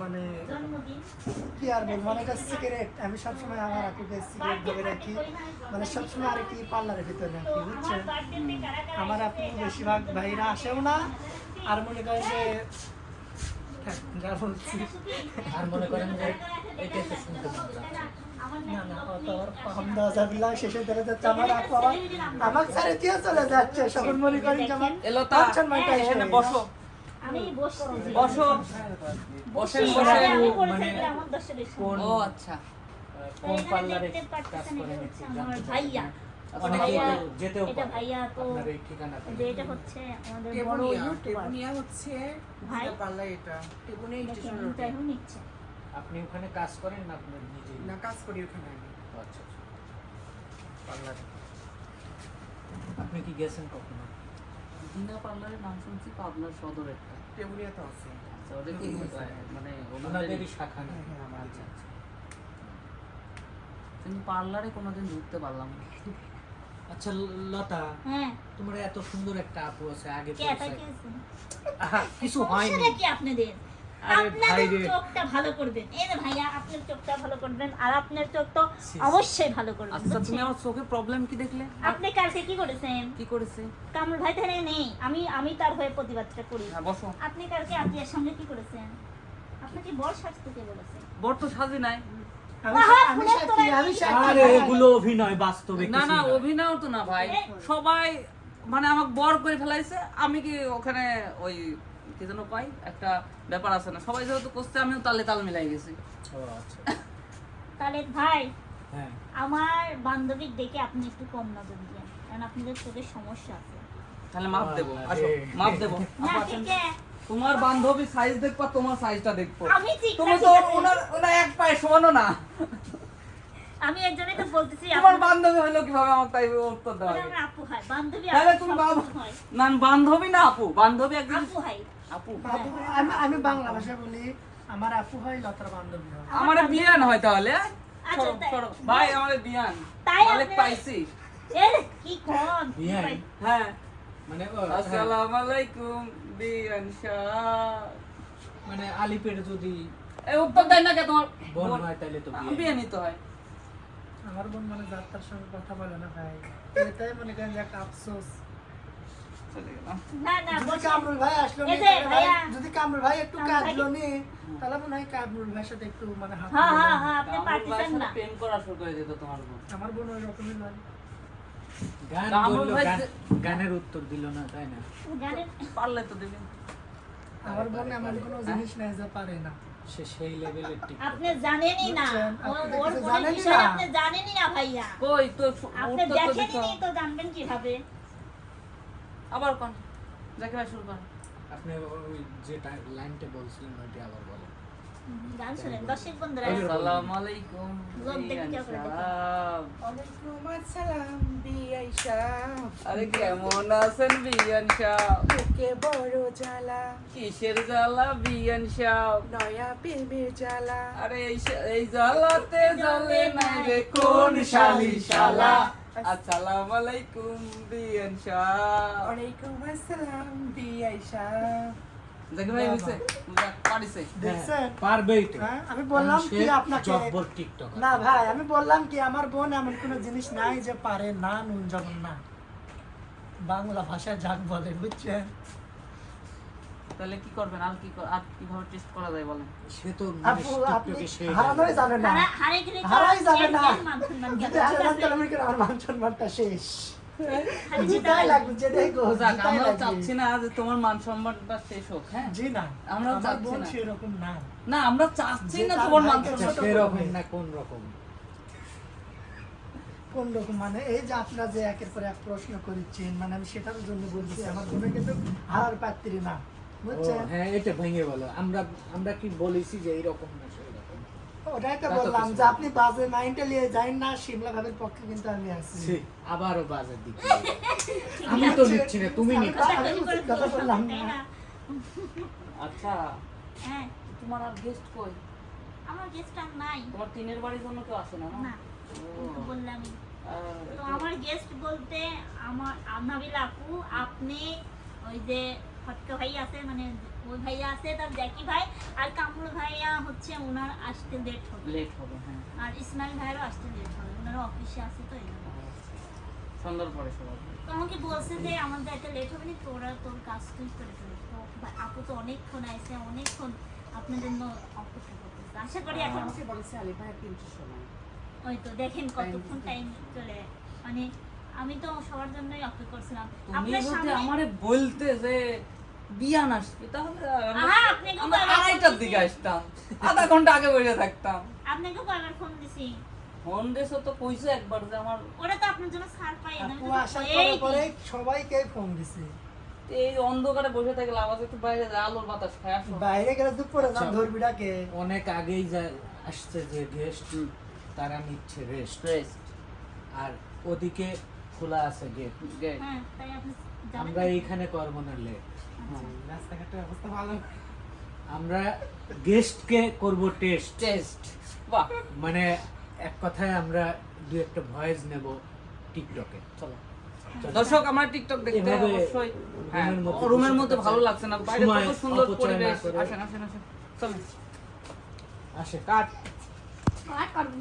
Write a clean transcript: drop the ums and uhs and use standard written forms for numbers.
মানে কি আর বলবো, মানে এটা সিগারেট। আমি সবসময় আমার আপুকে সিগারেট ধরে রাখি, মানে সবসময় আর কি পার্লারের ভিতরে রাখি, বুঝছেন। আমার আপু বেশিরভাগ ভাইরা আসেও না, আর মনে করেন যে যা বলছি, আর মনে করেন যে এটা তো শুনতে মন চায়। না না অত আর আলহামদুলিল্লাহ শেষে ধরে যাচ্ছে। আমার আপু আমাকে ছেড়ে দিয়ে চলে যাচ্ছে, সকল মনে করেন যে আমার এলোতা, সম্মানটা এখানে বসো আমি বসছি। বসো বসেন আমি বসেন। পরিচয় দিলাম আমার দশটা বেশি। ও আচ্ছা, কোন পার্লারে দেখতে কাজ পাচ্ছেন করেন এটা একটু হচ্ছে আমার জানতে চাই। ভাইয়া। অনেকে ভাইয়া, তো যেতেও এটা পারে। ভাইয়া তো আপনার এই ঠিকানাটা যে এটা হচ্ছে আমাদের বড় ইউটিউবার। টেবুনিয়া হচ্ছে ভাই। পাল্লা এটা টেবুনিয়া স্টেশন রোডে ইন্টারভিউ নিচ্ছে। আপনি ওখানে কাজ করেন না আপনার নিজেই? না কাজ করি ওখানে আমি আচ্ছা আচ্ছা, পার্লারে। আপনি কি গেছেন কখনো? দিনা পার্লারের নাম শুনছি পাবনার সদর একটা। টেবুনিয়া তো আছে আচ্ছা, ওটা কি মানে ওনাদেরই শাখা না? হ্যাঁ হ্যাঁ আমার আচ্ছা আচ্ছা। কিন্তু পার্লারে কোনোদিন ঢুকতে পারলাম না। আচ্ছা লতা, হ্যাঁ, তোমার এত সুন্দর একটা আপু আছে, আগে কে এটা পরিচয়- কি আছে? আহা, কিছু হয়নি। সমস্যাটা কি আপনাদের? আরে ভাই আপনাদের রে। চোখটা ভালো করবেন। এই যে ভাইয়া, আপনার চোখটা ভালো করবেন, আর আপনার চোখ তো ছি, ছি। অবশ্যই ভালো করবেন। আচ্ছা, তুমি বুঝছেন? আমার চোখে প্রবলেম কি দেখলে? আপনি কালকে কি করেছেন? কি করেছে? কামরুল ভাই তাহলে নেই, আমি তার হয়ে প্রতিবাদটা করি। হ্যাঁ বসো। আপনি কালকে আতিয়ার সঙ্গে কি করেছেন? আপনি কি বড় সাজতে কে বলেছেন? বর তো সাজি নাই। আমি সাক্ষী, আমি সাক্ষী। আরে এগুলো অভিনয়, বাস্তবে না কিছু না, অভিনয় তো না ভাই, সবাই মানে আমাকে বর করে ফেলাইছে। আমি কি ওখানে ওই কি যেন পাই একটা ব্যাপার আছে না, সবাই যেহেতু করছে আমিও তালে তাল মিলাই গেছি। ও আচ্ছা, তাহলে ভাই, হ্যাঁ। আমার বান্ধবীর দেখে আপনি একটু কম নজর দিয়েন, কারণ আপনাদের চোখের সমস্যা আছে। তাহলে মাপ দেবো, আরে। আসো মাপ দেবো। না আপা, আসেন। ঠিক আছে, তোমার বান্ধবী সাইজ দেখবা, তোমার সাইজটা দেখবো। আমি ঠিক তুমি আছে, তো ঠিক আছে। ওনার এক পায়ে সমানো না। আমি এর জন্যই তো বলতেছি তোমার বান্ধবী হলো কিভাবে, আমার তাই উত্তর দেওয়া আপনার আমার আপু হয়, বান্ধবী তাহলে আপু তুমি সব বাবা হয়। না, বান্ধবী না আপু, বান্ধবী একজন আপু হয়। আপু। আপু, আমি বাংলা ভাষায় বলি, আমার আপু হয়, লতার বান্ধবী হয়। আমার বিয়ান হয় তাহলে। আচ্ছা, সরো, তাই- সরো। ভাই আমার বিয়ান তাই মালিক আপনি- পাইছি। এই কি কোন? বিয়ান? হ্যাঁ, মানে আসসালামু আলাইকুম বিয়ান শাহ। মানে আলিপের যদি এই উত্তর দেয় না কে তোমার বোন হয় তাহলে তো বিয়ে। বিয়ানই তো হয়। আমার বোন মানে যাত্রার সঙ্গে কথা বলে না ভাই, এটাই মনে করেন যে একটা আফসোস। চলে গেলাম। না না, যদি বসে। কামরুল ভাই আসলো নি, এই যে তাহলে ভাই, ভাইয়া। যদি কামরুল ভাই একটু কামরুল কাঁদলো ভাই- নি, তাহলে মনে হয় কামরুল ভাইয়ের সাথে একটু মানে হাত হ্যাঁ মিলানো। হ্যাঁ হ্যাঁ, আপনি কামরুল ভাইয়ের পারতেছেন সাথে না। প্রেম করা শুরু করে দিত তোমার বোন। আমার বোন ওই রকমই নয়। গান কামরুল বললো, ভাই গানের উত্তর দিল না, তাই না? জানেন, পারলে তো দিবেন। আমার বোন এমন কোনো জিনিস নাই যে পারে না। সে সেই লেভেলের টিক। আপনি জানেনই না, বুঝছেন, আপনি তো ওর কিছু কোনো জানেনই বিষয় না। আপনি জানেনই না ভাইয়া। কই তো আপনি উত্তর তো দিত। দেখেনই তো জানবেন কিভাবে? আবার কোন যাকে ভাই শুরু কর। আপনি ওই যে লাইনটা বলছিলেন ওইটা আবার বলেন। গান শুনেন দর্শক বন্ধুরা। আসসালামু আলাইকুম লোক দেখে বিয়ান কেউ করে দেখে। শাহ। ওয়ালাইকুম আসসালাম বিআইশা আরে কেমন আছেন বিয়ান শাহ? বুকে বড় জ্বালা কিসের জ্বালা বিয়ান শাহ? নয়া প্রেমের জ্বালা আরে এই জ্বালাতে জ্বলে নাই রে কোন শালি শালা। আসসালামু আলাইকুম বিয়ান শাহ। ওয়ালাইকুম আসসালাম বিআইশা দেখি ভাই হইছে বুঝা পারিছে। দেখছেন? পারবেই তো। হ্যাঁ, আমি বললাম সে কি আপনাকে, জব্বর টিকটক। না ভাই, আমি বললাম কি আমার বোন এমন কোনো জিনিস নাই যে পারে না, নুন যেমন না, বাংলা ভাষায় যাক বলে, বুঝছেন। তাহলে কি করবেন, আর কি আর কিভাবে টেস্ট করা যায় বলেন? সে তো আপু, আপনি টিকটকে সে হারানোই যাবে না, হারে গেলে তো হারাই যাবে না। এর মান সম্মান গেল। যদি হারান তাহলে মনে করেন আমার মান সম্মানটা শেষ। খালি জিতাই লাগবে, যেটাই গো, যাক, জিতাই আমরাও লাগবে। চাচ্ছি না যে তোমার মান সম্মানটা শেষ হোক। হ্যাঁ জি না, আমরাও আমার চাচ্ছি বোন না। সেরকম না। না আমরা চাচ্ছি যে না তার তোমার মান ভাইকে সম্মান। ছোট সেরকম না, কোন রকম? কোন রকম মানে এই যে আপনারা যে একের পর এক প্রশ্ন করছেন, মানে আমি সেটার জন্য বলছি আমার বোনের কিন্তু হারার পাত্রী না, ও, বুঝছেন। হ্যাঁ, এটা ভেঙে বলো। আমরা কি বলেছি যে এইরকম না সেরকম? ওটাই তো তা তো বললাম কিছু যে না। আপনি বাজে মাইন্ডে নিয়ে যাই না, শিমলা ভাবের পক্ষে কিন্তু আমি আছি। ছি, আবারও বাজে দিকে। আমি তো নিচ্ছি না, তুমি নিচ্ছ। আমি উচিত কথা বললাম তাই না। না? আচ্ছা, হ্যাঁ, তোমার আর গেস্ট কই? আমার গেস্ট আর নাই। তোমার টিনের বাড়ির জন্য কেউ আসে না না? না, আমি তো বললামই। আহ, তো আমার গেস্ট বলতে আমার নাবিল আপু, আপনি, ওই যে ফটকা ভাই আছে, মানে ওই ভাইয়া আছে, তার জ্যাকি ভাই, আর কামরুল ভাইয়া ওনার আসতে লেট হবে। লেট হবে, হ্যাঁ। আর ইসমাইল ভাইয়েরও আসতে লেট হবে, ওনারা অফিসে আছে তো এই জন্য। সন্ধ্যার পরে সবাই। তো আমাকে বলছে যে আমাদের একটা লেট হবে না, তোরা তোর কাজ তুই করে ফেলিস। তো আপু তো অনেকক্ষণ আইসে, অনেকক্ষণ আপনার জন্য অপেক্ষা করতেছে। আশা করি এখন আমাকে বলেছে আলী ভাই 300 সময়। ওই তো দেখেন কতক্ষণ টাইম চলে, মানে আমি তো সবার জন্যই অপেক্ষা করছিলাম। তুমি আপনার যদি সামনে আমারে বলতে যে বিয়ান আসবে তাহলে আহা, আপনাকে আমরা কয়বার ফোন 2:30টার দিছি? দিকে আসতাম, আধা ঘন্টা আগে বসে থাকতাম। আপনাকে কয়বার ফোন দিছি? ফোন দেশো তো কইছো একবার যে আমার ওরা তো আপনার জন্য ছাড় পাই না। আপু আসার পরে পরে সবাইকে ফোন দিছে। এই অন্ধকারে বসে থেকে লাভ আছে, একটু বাইরে যায় আলোর বাতাস খায় আসো। বাইরে গেলে দুপুরে যান ধর্মীটাকে অনেক আগেই আসছে যে গেস্ট, তারা নিচ্ছে রেস্ট, রেস্ট আর ওদিকে খোলা আছে গেট। গেট। হ্যাঁ, তাই আপনি যাবেন আমরা নাকি? এইখানে করবো না লেট, রাস্তাঘাটের অবস্থা ভালো। আমরা গেস্টকে করব টেস্ট। টেস্ট, বাহ, মানে এক কথায় আমরা দু একটা ভয়েস নেব টিকটকে। চলো। দর্শক, আমরা টিকটক দেখতে এভাবে অবশ্যই, হ্যাঁ, রুমের মধ্যে রুমের বসে মধ্যে থাকা ভালো লাগছে না, বাইরে সময় কত সুন্দর অপচয় না পরিবেশ। করে। আসেন আসেন আসেন, চলেন। আসে কাট। আর করবো।